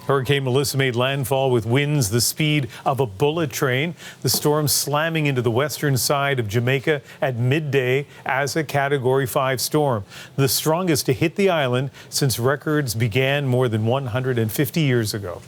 Hurricane Melissa made landfall with winds the speed of a bullet train. The storm slamming into the western side of Jamaica at midday as a Category 5 storm, the strongest to hit the island since records began more than 150 years ago.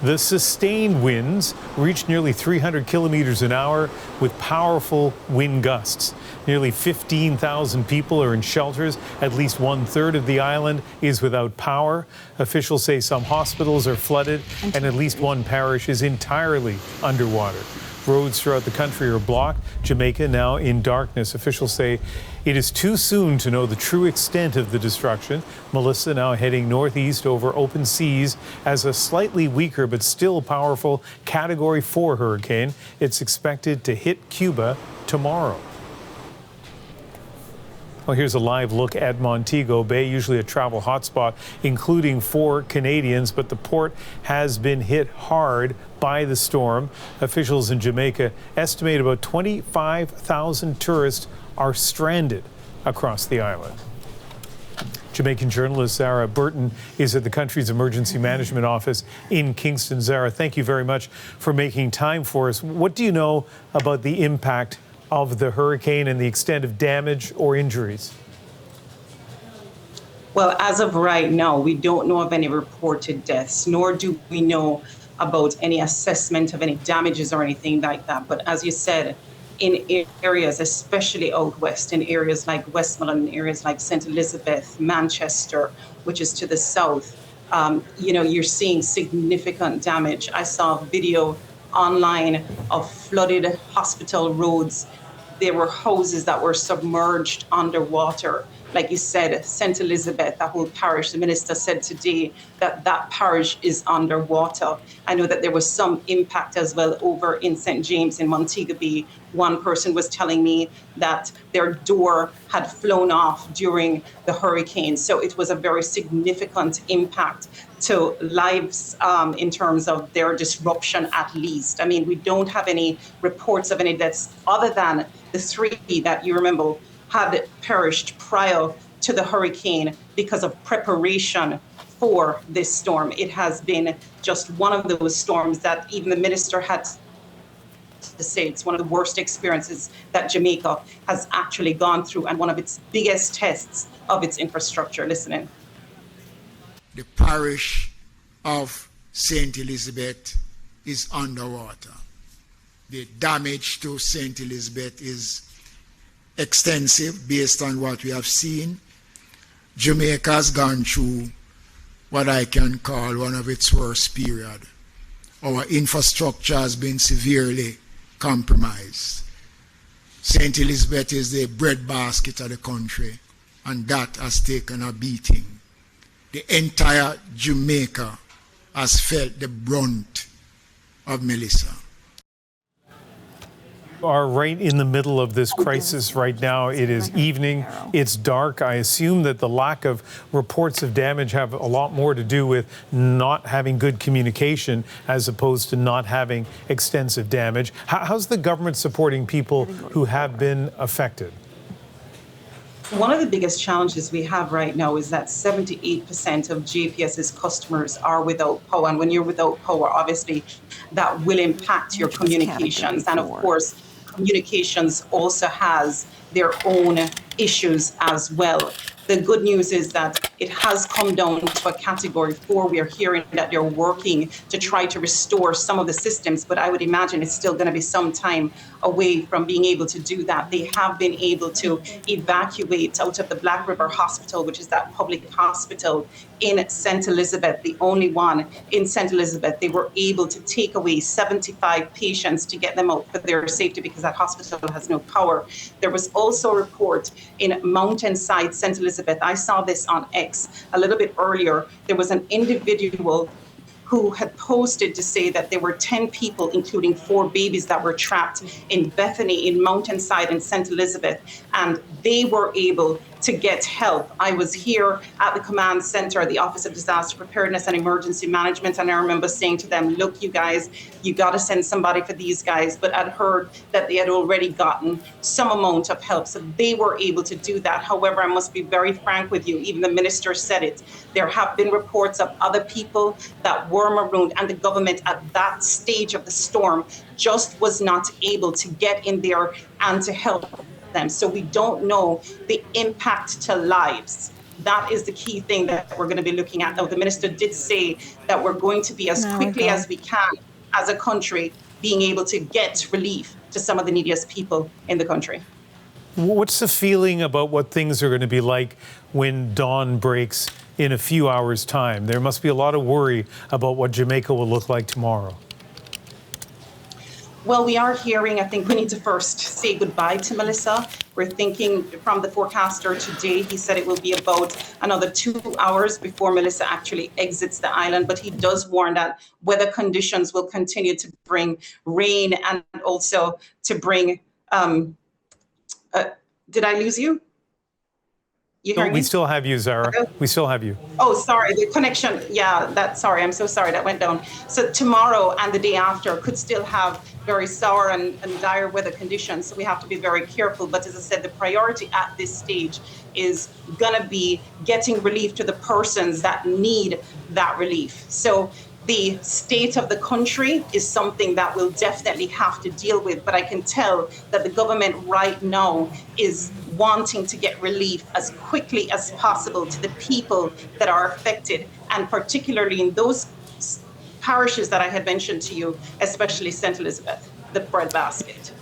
The sustained winds reached nearly 300 kilometers an hour with powerful wind gusts. Nearly 15,000 people are in shelters. At least 1/3 of the island is without power. Officials say some hospitals are flooded and at least one parish is entirely underwater. Roads throughout the country are blocked. Jamaica now in darkness. Officials say it is too soon to know the true extent of the destruction. Melissa now heading northeast over open seas as a slightly weaker but still powerful Category 4 hurricane. It's expected to hit Cuba tomorrow. Well, here's a live look at Montego Bay, usually a travel hotspot, including for Canadians, but the port has been hit hard by the storm. Officials in Jamaica estimate about 25,000 tourists are stranded across the island. Jamaican journalist Zahra Burton is at the country's emergency management office in Kingston. Zahra, thank you very much for making time for us. What do you know about the impact of the hurricane and the extent of damage or injuries? Well, as of right now, we don't know of any reported deaths, nor do we know about any assessment of any damages or anything like that. But as you said, in areas, especially out west, in areas like Westmoreland, areas like St. Elizabeth, Manchester, which is to the south, you're seeing significant damage. I saw a video online of flooded hospital roads. There were houses that were submerged underwater. Like you said, St. Elizabeth, that whole parish, the minister said today that that parish is underwater. I know that there was some impact as well over in St. James in Montego Bay. One person was telling me that their door had flown off during the hurricane. So it was a very significant impact to lives in terms of their disruption, at least. I mean, we don't have any reports of any deaths other than the 3 that you remember had perished prior to the hurricane because of preparation for this storm. It has been just one of those storms that even the minister had to say it's one of the worst experiences that Jamaica has actually gone through and one of its biggest tests of its infrastructure. Listen in. The parish of St. Elizabeth is underwater. The damage to St. Elizabeth is extensive based on what we have seen. Jamaica has gone through what I can call one of its worst period. Our infrastructure has been severely compromised. St. Elizabeth is the breadbasket of the country, and that has taken a beating. The entire Jamaica has felt the brunt of Melissa. Are right in the middle of this crisis right now. It is evening. It's dark. I assume that the lack of reports of damage have a lot more to do with not having good communication as opposed to not having extensive damage. How's the government supporting people who have been affected? One of the biggest challenges we have right now is that 78% of JPS's customers are without power. And when you're without power, obviously, that will impact your communications. And of course, communications also has their own issues as well. The good news is that it has come down to a Category 4. We are hearing that they're working to try to restore some of the systems, but I would imagine it's still going to be some time away from being able to do that. They have been able to evacuate out of the Black River Hospital, which is that public hospital in St. Elizabeth, the only one in St. Elizabeth. They were able to take away 75 patients to get them out for their safety because that hospital has no power. There was also a report in Mountainside, St. Elizabeth. I saw this on X a little bit earlier. There was an individual who had posted to say that there were 10 people, including 4 babies, that were trapped in Bethany, in Mountainside, and St. Elizabeth, and they were able to get help. I was here at the command center, the Office of Disaster Preparedness and Emergency Management, and I remember saying to them, look, you guys, you got to send somebody for these guys. But I'd heard that they had already gotten some amount of help, so they were able to do that. However, I must be very frank with you, even the minister said it, there have been reports of other people that were marooned, and the government at that stage of the storm just was not able to get in there and to help them. So we don't know the impact to lives. That is the key thing that we're going to be looking at. Now, the minister did say that we're going to be as quickly as we can as a country being able to get relief to some of the neediest people in the country. What's the feeling about what things are going to be like when dawn breaks in a few hours' time? There must be a lot of worry about what Jamaica will look like tomorrow. Well, we are hearing, I think we need to first say goodbye to Melissa. We're thinking from the forecaster today, he said it will be about another 2 hours before Melissa actually exits the island. But he does warn that weather conditions will continue to bring rain and also to bring, did I lose you? No, we still have you, Zahra. We still have you. Oh, sorry, the connection. Yeah, sorry, I'm so sorry, that went down. So tomorrow and the day after could still have very sour and dire weather conditions. So we have to be very careful. But as I said, the priority at this stage is gonna be getting relief to the persons that need that relief. So the state of the country is something that we'll definitely have to deal with, but I can tell that the government right now is wanting to get relief as quickly as possible to the people that are affected, and particularly in those parishes that I had mentioned to you, especially St. Elizabeth, the breadbasket.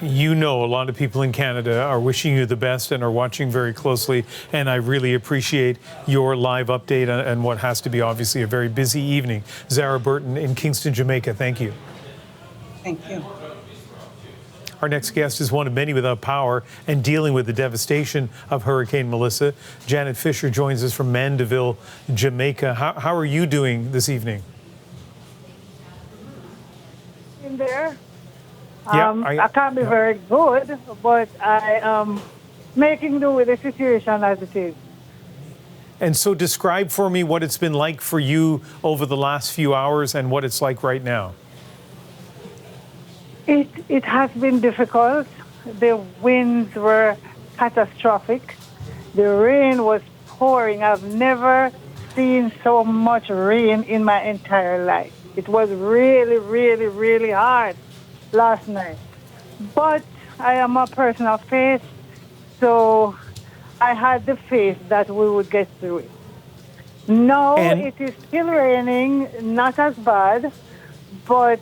You know, a lot of people in Canada are wishing you the best and are watching very closely, and I really appreciate your live update and what has to be obviously a very busy evening. Zahra Burton in Kingston, Jamaica, thank you. Thank you. Our next guest is one of many without power and dealing with the devastation of Hurricane Melissa. Janet Fisher joins us from Mandeville, Jamaica. How are you doing this evening? In there. I can't be very good, but I am making do with the situation as it is. And so describe for me what it's been like for you over the last few hours and what it's like right now. It has been difficult. The winds were catastrophic. The rain was pouring. I've never seen so much rain in my entire life. It was really, really, really hard last night. But I am a person of faith, so I had the faith that we would get through it. Now it is still raining, not as bad, but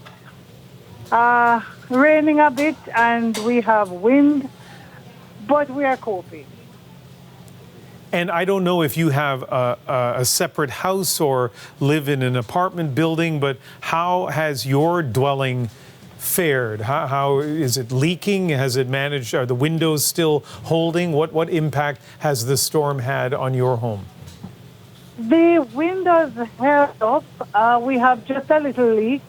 raining a bit, and we have wind, but we are coping. And I don't know if you have a separate house or live in an apartment building, but how has your dwelling fared? How is it leaking? Has it managed? Are the windows still holding? What impact has the storm had on your home? The windows held up. We have just a little leak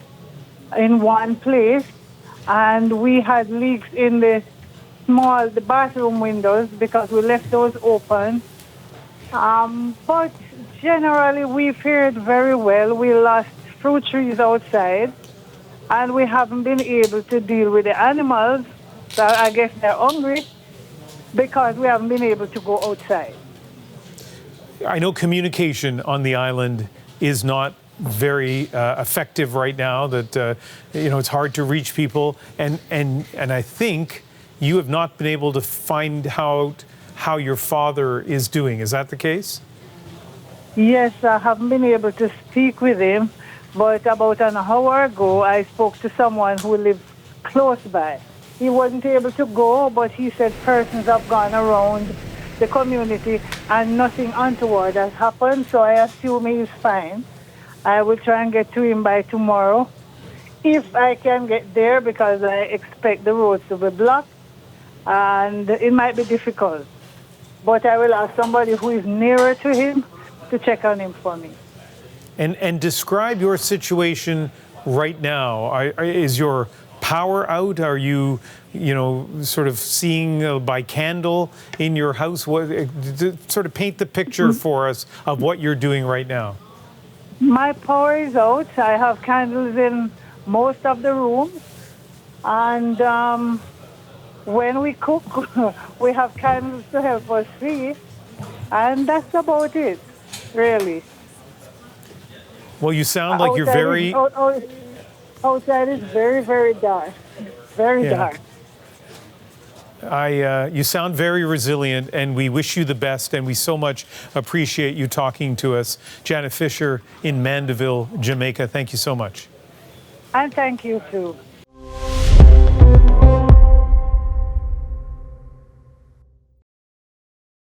in one place, and we had leaks in the bathroom windows because we left those open. But generally we fared very well. We lost fruit trees outside, and we haven't been able to deal with the animals. So I guess they're hungry because we haven't been able to go outside. I know communication on the island is not very effective right now, that it's hard to reach people, and I think you have not been able to find out how your father is doing. Is that the case? Yes, I haven't been able to speak with him, but about an hour ago I spoke to someone who lives close by. He wasn't able to go, but he said persons have gone around the community and nothing untoward has happened, so I assume he is fine. I will try and get to him by tomorrow, if I can get there, because I expect the roads to be blocked, and it might be difficult. But I will ask somebody who is nearer to him to check on him for me. And describe your situation right now. Is your power out? Are you sort of seeing by candle in your house? What, sort of paint the picture for us of what you're doing right now. My power is out. I have candles in most of the rooms. And when we cook, we have candles to help us see. And that's about it, really. Well, you sound like you're very... Outside is very, very dark. Very dark. You sound very resilient, and we wish you the best, and we so much appreciate you talking to us. Janet Fisher in Mandeville, Jamaica, thank you so much. And thank you, too.